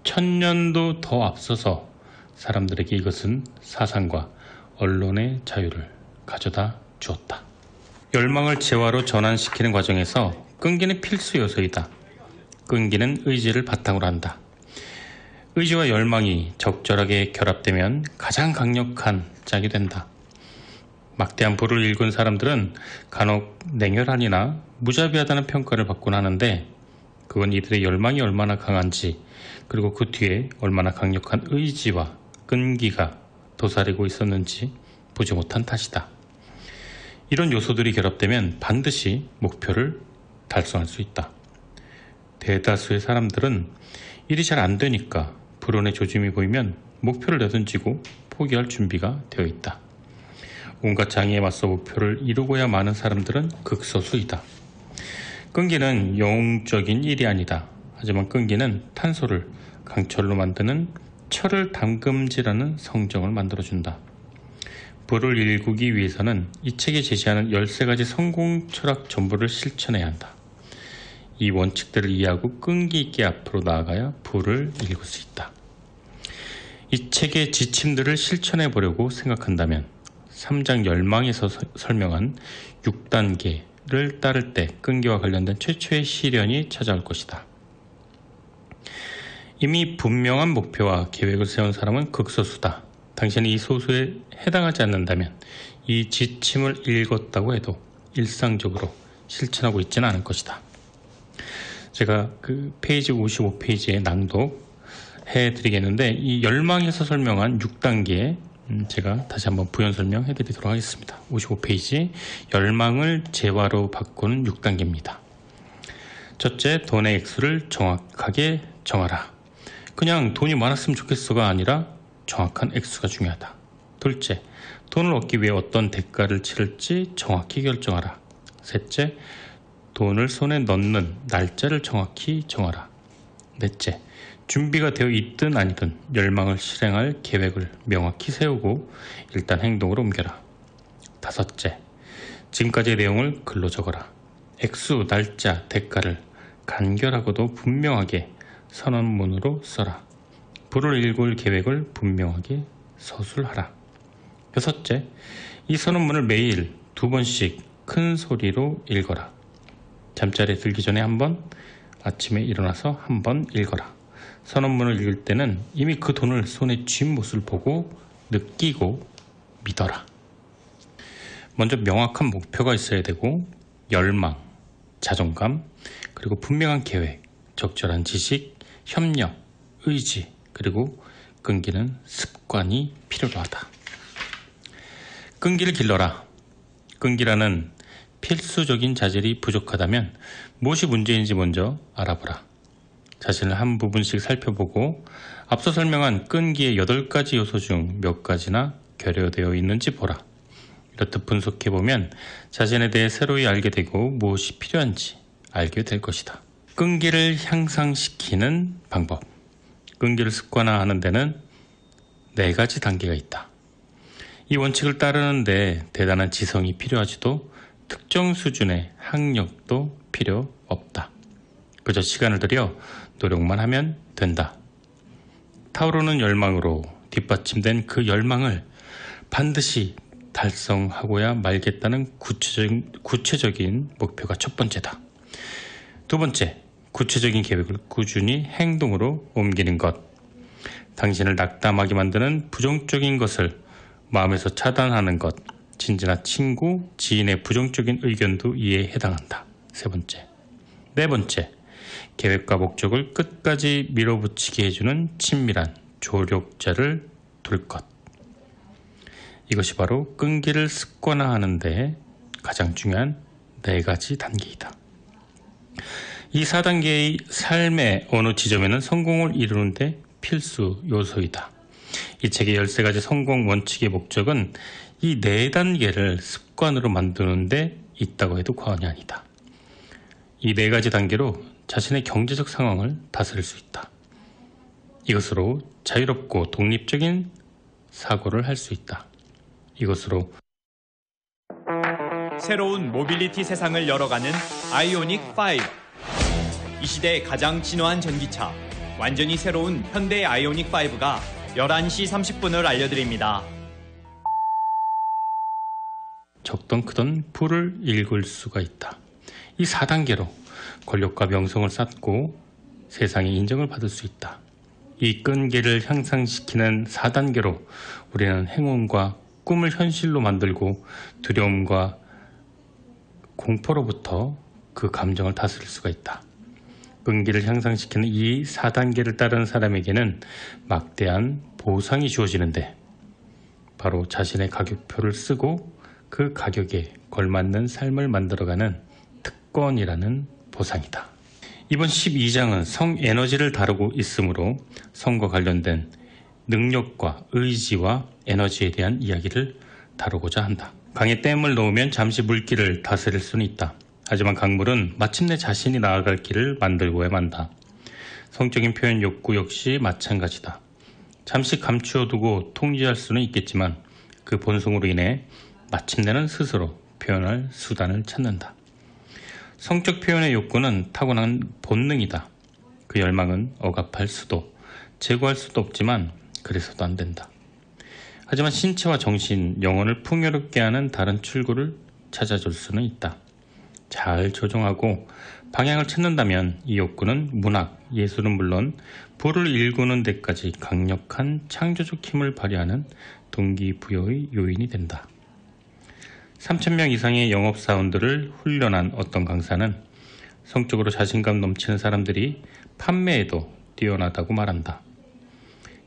1000년도 더 앞서서 사람들에게 이것은 사상과 언론의 자유를 가져다 주었다. 열망을 재화로 전환시키는 과정에서 끈기는 필수 요소이다. 끈기는 의지를 바탕으로 한다. 의지와 열망이 적절하게 결합되면 가장 강력한 짝이 된다. 막대한 부를 일군 사람들은 간혹 냉혈한이나 무자비하다는 평가를 받곤 하는데 그건 이들의 열망이 얼마나 강한지 그리고 그 뒤에 얼마나 강력한 의지와 끈기가 도사리고 있었는지 보지 못한 탓이다. 이런 요소들이 결합되면 반드시 목표를 달성할 수 있다. 대다수의 사람들은 일이 잘 안 되니까 불운의 조짐이 보이면 목표를 내던지고 포기할 준비가 되어 있다. 온갖 장애에 맞서 목표를 이루고야 마는 사람들은 극소수이다. 끈기는 영웅적인 일이 아니다. 하지만 끈기는 탄소를 강철로 만드는 철을 담금질하는 성정을 만들어준다. 부를 일구기 위해서는 이 책이 제시하는 13가지 성공 철학 전부를 실천해야 한다. 이 원칙들을 이해하고 끈기 있게 앞으로 나아가야 부를 일굴 수 있다. 이 책의 지침들을 실천해 보려고 생각한다면 3장 열망에서 설명한 6단계를 따를 때 끈기와 관련된 최초의 시련이 찾아올 것이다. 이미 분명한 목표와 계획을 세운 사람은 극소수다. 당신이 이 소수에 해당하지 않는다면 이 지침을 읽었다고 해도 일상적으로 실천하고 있지는 않을 것이다. 제가 그 페이지 55페이지에 낭독해 드리겠는데 이 열망에서 설명한 6단계 제가 다시 한번 부연 설명해 드리도록 하겠습니다. 55페이지 열망을 재화로 바꾸는 6단계입니다. 첫째, 돈의 액수를 정확하게 정하라. 그냥 돈이 많았으면 좋겠어가 아니라 정확한 액수가 중요하다. 둘째, 돈을 얻기 위해 어떤 대가를 치를지 정확히 결정하라. 셋째, 돈을 손에 넣는 날짜를 정확히 정하라. 넷째, 준비가 되어 있든 아니든 열망을 실행할 계획을 명확히 세우고 일단 행동으로 옮겨라. 다섯째, 지금까지의 내용을 글로 적어라. 액수, 날짜, 대가를 간결하고도 분명하게 선언문으로 써라. 부를 일굴 계획을 분명하게 서술하라. 여섯째, 이 선언문을 매일 2번씩 큰 소리로 읽어라. 잠자리에 들기 전에 한 번, 아침에 일어나서 한 번 읽어라. 선언문을 읽을 때는 이미 그 돈을 손에 쥔 모습을 보고 느끼고 믿어라. 먼저 명확한 목표가 있어야 되고 열망, 자존감, 그리고 분명한 계획, 적절한 지식, 협력, 의지, 그리고 끈기는 습관이 필요로 하다. 끈기를 길러라. 끈기라는 필수적인 자질이 부족하다면 무엇이 문제인지 먼저 알아보라. 자신을 한 부분씩 살펴보고 앞서 설명한 끈기의 8가지 요소 중 몇 가지나 결여되어 있는지 보라. 이렇듯 분석해보면 자신에 대해 새로이 알게 되고 무엇이 필요한지 알게 될 것이다. 끈기를 향상시키는 방법. 끈기를 습관화하는 데는 4가지 단계가 있다. 이 원칙을 따르는데 대단한 지성이 필요하지도 특정 수준의 학력도 필요 없다. 그저 시간을 들여 노력만 하면 된다. 타오르는 열망으로 뒷받침된 그 열망을 반드시 달성하고야 말겠다는 구체적인 목표가 첫 번째다. 두 번째, 구체적인 계획을 꾸준히 행동으로 옮기는 것. 당신을 낙담하게 만드는 부정적인 것을 마음에서 차단하는 것. 친지나 친구, 지인의 부정적인 의견도 이에 해당한다. 세 번째. 네 번째, 계획과 목적을 끝까지 밀어붙이게 해주는 친밀한 조력자를 둘 것. 이것이 바로 끈기를 습관화하는 데 가장 중요한 4가지 단계이다. 이 4단계의 삶의 어느 지점에는 성공을 이루는 데 필수 요소이다. 이 책의 13가지 성공 원칙의 목적은 이 4단계를 습관으로 만드는 데 있다고 해도 과언이 아니다. 이 4가지 단계로 자신의 경제적 상황을 다스릴 수 있다. 이것으로 자유롭고 독립적인 사고를 할 수 있다. 이것으로 새로운 모빌리티 세상을 열어가는 아이오닉 5. 이 시대의 가장 진화한 전기차, 완전히 새로운 현대 아이오닉 5가 11시 30분을 알려드립니다. 적던 크던 불을 읽을 수가 있다. 이 4단계로 권력과 명성을 쌓고 세상의 인정을 받을 수 있다. 이 끈기를 향상시키는 4단계로 우리는 행운과 꿈을 현실로 만들고 두려움과 공포로부터 그 감정을 다스릴 수가 있다. 끈기를 향상시키는 이 4단계를 따르는 사람에게는 막대한 보상이 주어지는데 바로 자신의 가격표를 쓰고 그 가격에 걸맞는 삶을 만들어가는 특권이라는 보상이다. 이번 12장은 성에너지를 다루고 있으므로 성과 관련된 능력과 의지와 에너지에 대한 이야기를 다루고자 한다. 강에 댐을 놓으면 잠시 물길을 다스릴 수는 있다. 하지만 강물은 마침내 자신이 나아갈 길을 만들고야 만다. 성적인 표현 욕구 역시 마찬가지다. 잠시 감추어두고 통제할 수는 있겠지만 그 본성으로 인해 마침내는 스스로 표현할 수단을 찾는다. 성적 표현의 욕구는 타고난 본능이다. 그 열망은 억압할 수도 제거할 수도 없지만 그래서도 안 된다. 하지만 신체와 정신, 영혼을 풍요롭게 하는 다른 출구를 찾아줄 수는 있다. 잘 조정하고 방향을 찾는다면 이 욕구는 문학, 예술은 물론 불을 일구는 데까지 강력한 창조적 힘을 발휘하는 동기부여의 요인이 된다. 3,000명 이상의 영업사원들을 훈련한 어떤 강사는 성적으로 자신감 넘치는 사람들이 판매에도 뛰어나다고 말한다.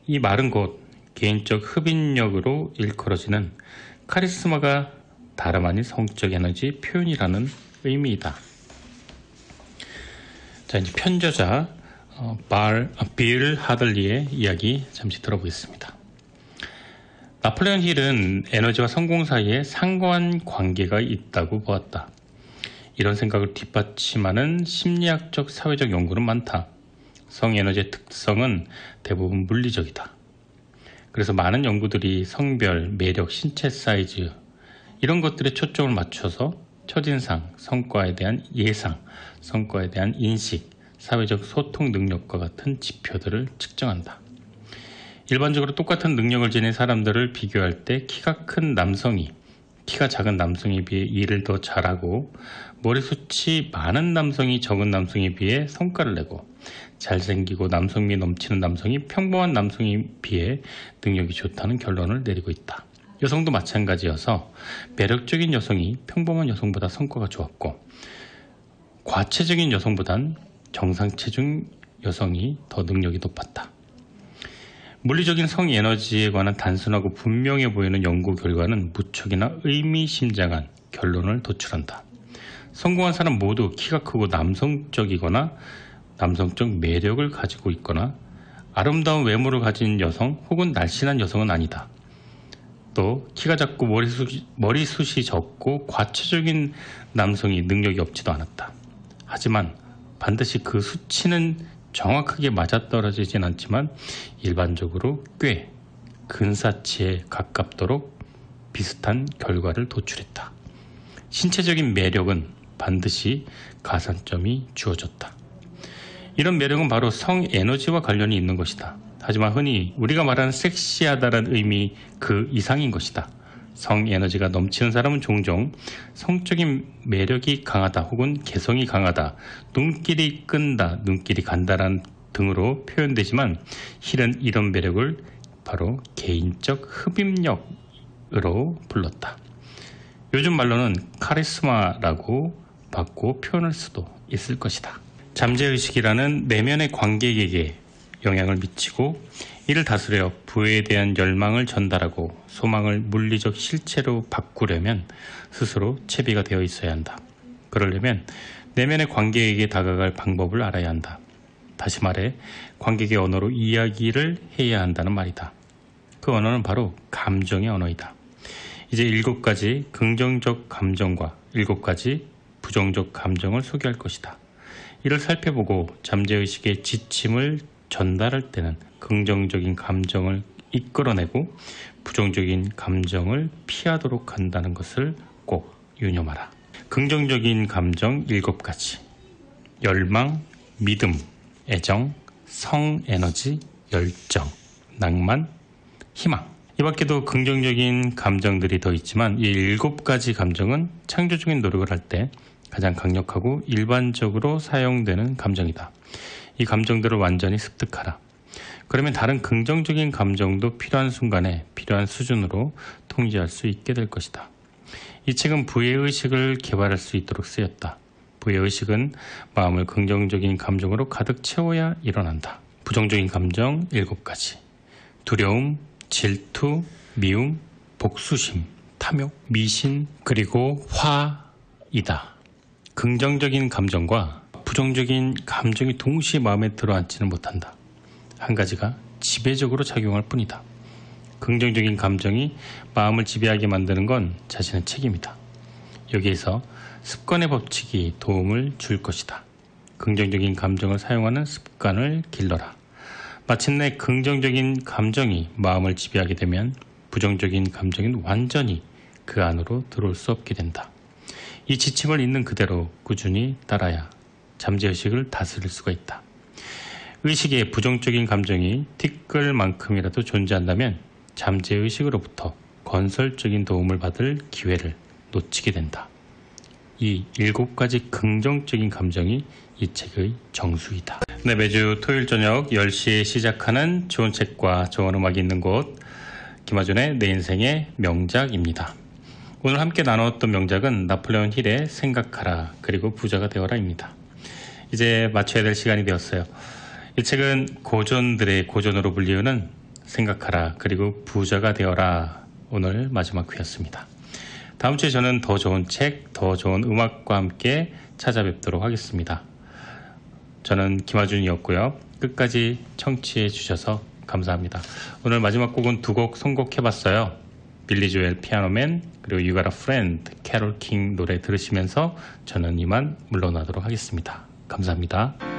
이 말은 곧 개인적 흡인력으로 일컬어지는 카리스마가 다름 아닌 성적 에너지 표현이라는 의미이다. 자, 이제 편저자 빌 하들리의 이야기 잠시 들어보겠습니다. 나폴레옹 힐은 에너지와 성공 사이에 상관관계가 있다고 보았다. 이런 생각을 뒷받침하는 심리학적 사회적 연구는 많다. 성에너지의 특성은 대부분 물리적이다. 그래서 많은 연구들이 성별, 매력, 신체 사이즈 이런 것들에 초점을 맞춰서 첫인상, 성과에 대한 예상, 성과에 대한 인식, 사회적 소통 능력과 같은 지표들을 측정한다. 일반적으로 똑같은 능력을 지닌 사람들을 비교할 때 키가 큰 남성이 키가 작은 남성에 비해 일을 더 잘하고 머리숱이 많은 남성이 적은 남성에 비해 성과를 내고 잘생기고 남성미 넘치는 남성이 평범한 남성에 비해 능력이 좋다는 결론을 내리고 있다. 여성도 마찬가지여서 매력적인 여성이 평범한 여성보다 성과가 좋았고 과체적인 여성보단 정상체중 여성이 더 능력이 높았다. 물리적인 성에너지에 관한 단순하고 분명해 보이는 연구 결과는 무척이나 의미심장한 결론을 도출한다. 성공한 사람 모두 키가 크고 남성적이거나 남성적 매력을 가지고 있거나 아름다운 외모를 가진 여성 혹은 날씬한 여성은 아니다. 또 키가 작고 머리숱이 적고 과체적인 남성이 능력이 없지도 않았다. 하지만 반드시 그 수치는 정확하게 맞아떨어지진 않지만 일반적으로 꽤 근사치에 가깝도록 비슷한 결과를 도출했다. 신체적인 매력은 반드시 가산점이 주어졌다. 이런 매력은 바로 성에너지와 관련이 있는 것이다. 하지만 흔히 우리가 말하는 섹시하다는 의미 그 이상인 것이다. 성에너지가 넘치는 사람은 종종 성적인 매력이 강하다 혹은 개성이 강하다, 눈길이 끈다, 눈길이 간다라는 등으로 표현되지만 실은 이런 매력을 바로 개인적 흡입력으로 불렀다. 요즘 말로는 카리스마라고 바꾸어 표현할 수도 있을 것이다. 잠재의식이라는 내면의 관객에게 영향을 미치고 이를 다스려 부에 대한 열망을 전달하고 소망을 물리적 실체로 바꾸려면 스스로 채비가 되어 있어야 한다. 그러려면 내면의 관객에게 다가갈 방법을 알아야 한다. 다시 말해 관객의 언어로 이야기를 해야 한다는 말이다. 그 언어는 바로 감정의 언어이다. 이제 7가지 긍정적 감정과 7가지 부정적 감정을 소개할 것이다. 이를 살펴보고 잠재의식의 지침을 전달할 때는 긍정적인 감정을 이끌어내고 부정적인 감정을 피하도록 한다는 것을 꼭 유념하라. 긍정적인 감정 7가지. 열망, 믿음, 애정, 성에너지, 열정, 낭만, 희망. 이 밖에도 긍정적인 감정들이 더 있지만 이 7가지 감정은 창조적인 노력을 할 때 가장 강력하고 일반적으로 사용되는 감정이다. 이 감정들을 완전히 습득하라. 그러면 다른 긍정적인 감정도 필요한 순간에 필요한 수준으로 통제할 수 있게 될 것이다. 이 책은 부의 의식을 개발할 수 있도록 쓰였다. 부의 의식은 마음을 긍정적인 감정으로 가득 채워야 일어난다. 부정적인 감정 7가지. 두려움, 질투, 미움, 복수심, 탐욕, 미신, 그리고 화이다. 긍정적인 감정과 부정적인 감정이 동시에 마음에 들어앉지는 못한다. 한 가지가 지배적으로 작용할 뿐이다. 긍정적인 감정이 마음을 지배하게 만드는 건 자신의 책임이다. 여기에서 습관의 법칙이 도움을 줄 것이다. 긍정적인 감정을 사용하는 습관을 길러라. 마침내 긍정적인 감정이 마음을 지배하게 되면 부정적인 감정은 완전히 그 안으로 들어올 수 없게 된다. 이 지침을 있는 그대로 꾸준히 따라야 잠재의식을 다스릴 수가 있다. 의식에 부정적인 감정이 티끌만큼이라도 존재한다면 잠재의식으로부터 건설적인 도움을 받을 기회를 놓치게 된다. 이 7가지 긍정적인 감정이 이 책의 정수이다. 네, 매주 토요일 저녁 10시에 시작하는 좋은 책과 좋은 음악이 있는 곳, 김하준의 내 인생의 명작입니다. 오늘 함께 나눴던 명작은 나폴레온 힐의 생각하라 그리고 부자가 되어라입니다. 이제 마쳐야 될 시간이 되었어요. 이 책은 고전들의 고전으로 불리우는 생각하라 그리고 부자가 되어라 오늘 마지막 회였습니다. 다음 주에 저는 더 좋은 책, 더 좋은 음악과 함께 찾아뵙도록 하겠습니다. 저는 김하준이었고요. 끝까지 청취해 주셔서 감사합니다. 오늘 마지막 곡은 2곡 선곡해봤어요. 빌리 조엘 피아노맨 그리고 You Got a Friend 캐롤 킹 노래 들으시면서 저는 이만 물러나도록 하겠습니다. 감사합니다.